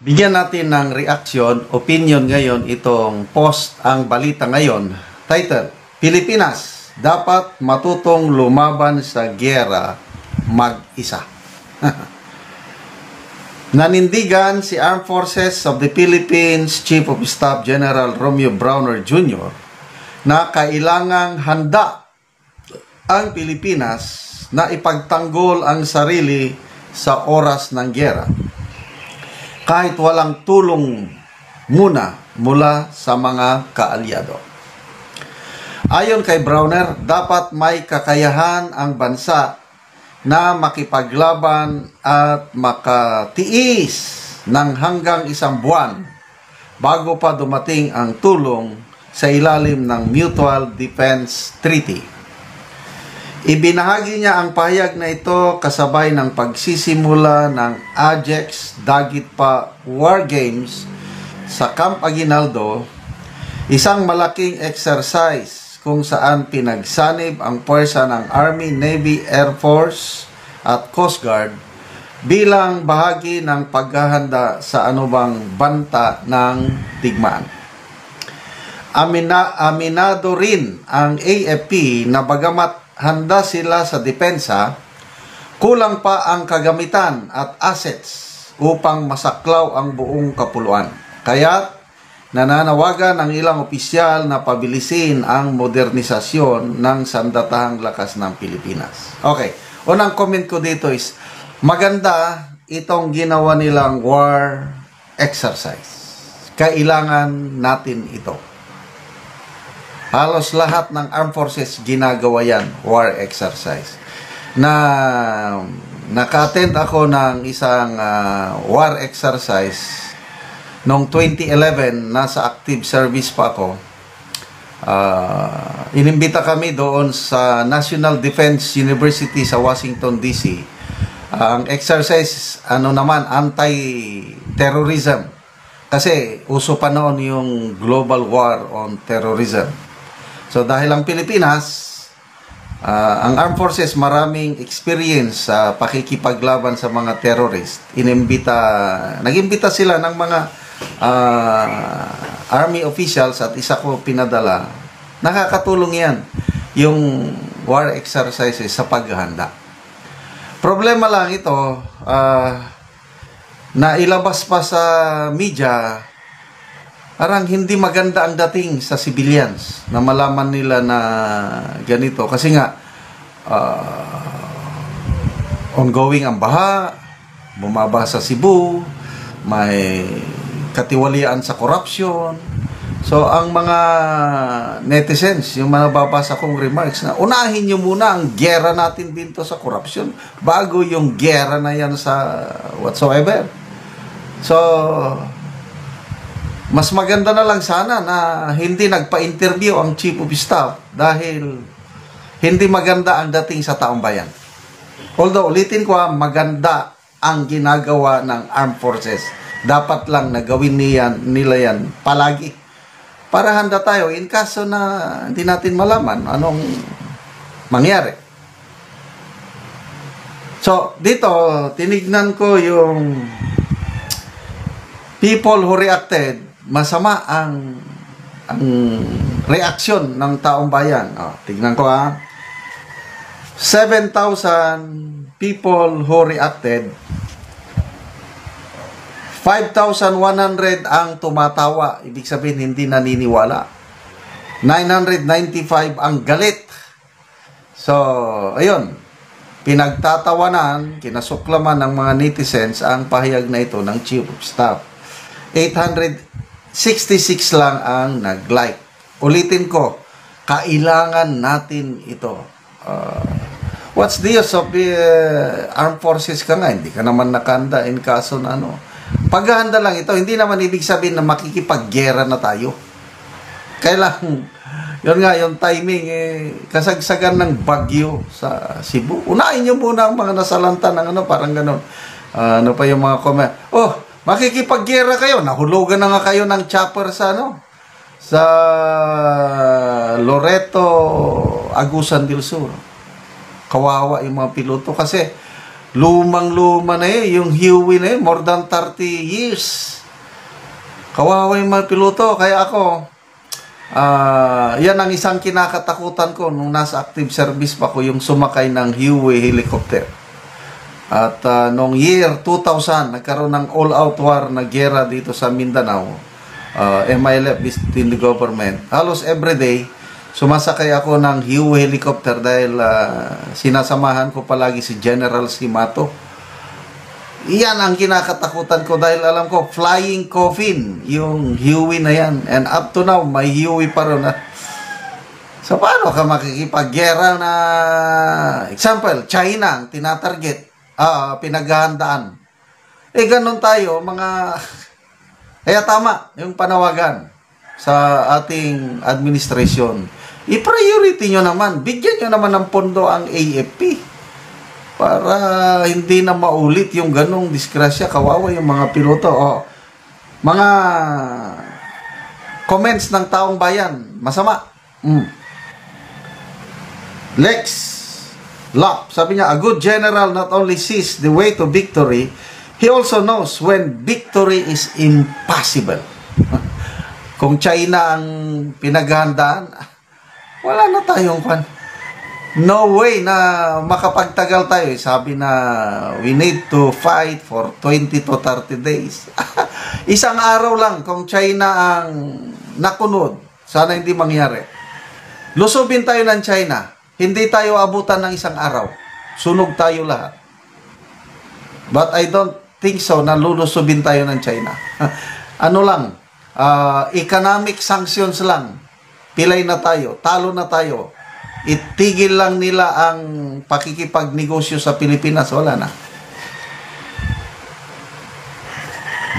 Bigyan natin ng reaction, opinion ngayon itong post ang balita ngayon. Title, Pilipinas, dapat matutong lumaban sa giyera mag-isa. Nanindigan si Armed Forces of the Philippines Chief of Staff General Romeo Browner Jr. na kailangang handa ang Pilipinas na ipagtanggol ang sarili sa oras ng giyera, kahit walang tulong muna mula sa mga kaalyado. Ayon kay Browner, dapat may kakayahan ang bansa na makipaglaban at makatiis ng hanggang 1 buwan bago pa dumating ang tulong sa ilalim ng Mutual Defense Treaty. Ibinahagi niya ang pahayag na ito kasabay ng pagsisimula ng Ajex Daguitpa War Games sa Camp Aguinaldo, isang malaking exercise kung saan pinagsanib ang puwersa ng Army, Navy, Air Force at Coast Guard bilang bahagi ng paghahanda sa anumang banta ng digmaan. Aminado rin ang AFP na bagamat handa sila sa depensa, kulang pa ang kagamitan at assets upang masaklaw ang buong kapuluan. Kaya nananawagan ang ilang opisyal na pabilisin ang modernisasyon ng sandatahang lakas ng Pilipinas. Okay, unang comment ko dito is, maganda itong ginawa nilang war exercise. Kailangan natin ito. Halos lahat ng armed forces ginagawa yan, war exercise. Naka-attend ako ng isang war exercise noong 2011, nasa active service pa ako. Inimbita kami doon sa National Defense University sa Washington, D.C. Ang exercise, anti-terrorism. Kasi uso pa noon yung global war on terrorism. So dahil ang Pilipinas, ang armed forces maraming experience sa pakikipaglaban sa mga terrorist. Nag-imbita sila ng mga army officials at isa ko pinadala. Nakakatulong yan, yung war exercises sa paghahanda. Problema lang ito, na ilabas pa sa media, parang hindi maganda ang dating sa civilians na malaman nila na ganito. Kasi nga, ongoing ang baha, bumaba sa Cebu, may katiwalian sa corruption. So, ang mga netizens, yung mga babasa kong remarks na, unahin nyo muna ang gera natin dito sa corruption bago yung gera na yan sa whatsoever. So, mas maganda na lang sana na hindi nagpa-interview ang Chief of Staff dahil hindi maganda ang dating sa taong bayan. Although, ulitin ko, maganda ang ginagawa ng armed forces. Dapat lang na gawin nila yan palagi. Para handa tayo in kaso na hindi natin malaman anong mangyari. So, dito, tinignan ko yung people who reacted. Masama ang reaksyon ng taong bayan. Tignan ko 7,000 people who reacted. 5,100 ang tumatawa. Ibig sabihin, hindi naniniwala. 995 ang galit. So, ayun. Pinagtatawanan, kinasuklaman ng mga netizens ang pahayag na ito ng Chief of Staff. 866 lang ang nag-like. Ulitin ko, kailangan natin ito. What's the use of armed forces ka nga? Hindi ka naman nakanda in kaso na paghahanda lang ito, hindi naman ibig sabihin na makikipaggera na tayo. Kailangan, yun nga, yung timing, kasagsagan ng bagyo sa Cebu. Unahin nyo muna ang mga nasalanta ng parang gano'n. Ano pa yung mga comment? Oh, makikipaggera kayo. Nahulugan na nga kayo ng chopper sa sa Loreto, Agusan del Sur. Kawawa yung mga piloto kasi Lumang-luma na yung Huey na more than 30 years. Kawawa yung mga piloto. Kaya ako, yan ang isang kinakatakutan ko nung nasa active service pa ko, yung sumakay ng Huey helicopter. At noong year 2000, nagkaroon ng all-out war na gera dito sa Mindanao. MILF within the government. Halos everyday, sumasakay ako ng Huey helicopter dahil sinasamahan ko palagi si General Simato. Iyan ang kinakatakutan ko dahil alam ko, flying coffin, yung Huey na yan. And up to now, may Huey pa rin. So, paano ka makikipaggera na, example, China, ang tinatarget, pinaghahandaan. Ganun tayo, mga, kaya tama, yung panawagan sa ating administrasyon. I-priority nyo naman, bigyan nyo naman ng pondo ang AFP. Para hindi na maulit yung ganong disgrasya. Kawawa yung mga piloto. Mga comments ng taong bayan, masama. Lex Lap, sabi niya, a good general not only sees the way to victory, he also knows when victory is impossible. Kung China ang pinaghahandaan, wala na tayong no way na makapagtagal tayo. Sabi na we need to fight for 20 to 30 days. Isang araw lang kung China ang nakunod. Sana hindi mangyari. Lusubin tayo ng China. Hindi tayo abutan ng isang araw. Sunog tayo lahat. But I don't think so na lulusubin tayo ng China. Ano lang, economic sanctions lang. Pilay na tayo. Talo na tayo. Itigil lang nila ang pakikipagnegosyo sa Pilipinas. Wala na.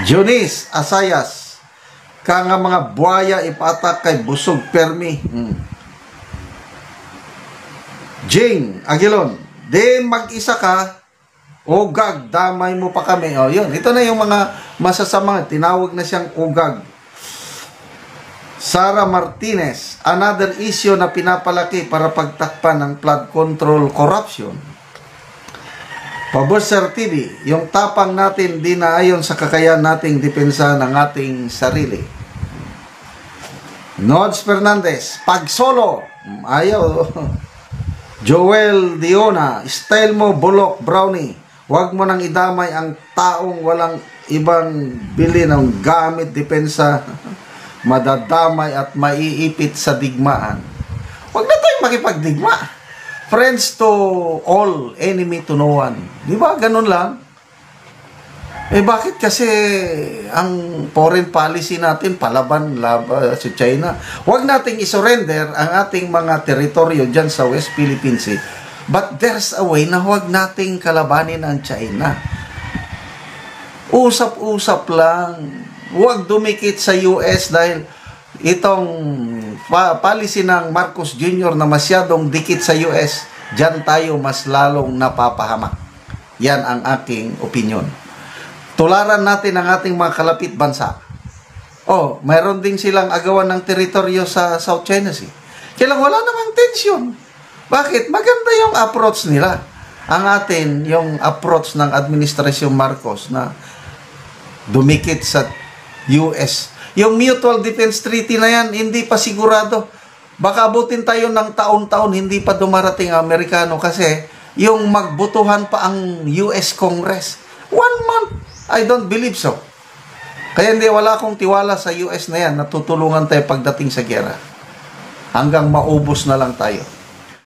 Jonis Asayas, ka nga mga buhaya ipatak kay busog permi. Jing Aguilon, din mag-isa ka, ugag, damay mo pa kami. Yun. Ito na yung mga masasama. Tinawag na siyang ugag. Sara Martinez, another issue na pinapalaki para pagtakpan ng flood control corruption. Pabosser TV, yung tapang natin di na ayon sa kakayahan nating depensa ng ating sarili. Nods Fernandez, pag solo, ayaw. Joel Diona, style mo bulok brownie. Huwag mo nang idamay ang taong walang ibang bili ng gamit depensa. Madadamay at maiipit sa digmaan. Huwag na tayong makipagdigma. Friends to all, enemy to no one. Di ba? Ganun lang. Bakit kasi ang foreign policy natin palaban sa China? Huwag nating isurrender ang ating mga teritoryo dyan sa West Philippine Sea. But there's a way na huwag nating kalabanin ang China. Usap-usap lang. Huwag dumikit sa US dahil itong policy ng Marcos Jr. na masyadong dikit sa US, dyan tayo mas lalong napapahamak. Yan ang aking opinion. Tularan natin ang ating mga kalapit bansa. Mayroon din silang agawan ng teritoryo sa South China Sea. Kailang wala namang tensyon. Bakit? Maganda yung approach nila. Ang atin, yung approach ng Administrasyon Marcos na dumikit sa US. Yung Mutual Defense Treaty na yan, hindi pa sigurado. Baka abutin tayo ng taon-taon, hindi pa dumarating ang Amerikano kasi yung magbutuhan pa ang US Congress. 1 month. I don't believe so. Kaya hindi, wala akong tiwala sa US na yan. Natutulungan tayo pagdating sa gera. Hanggang maubos na lang tayo.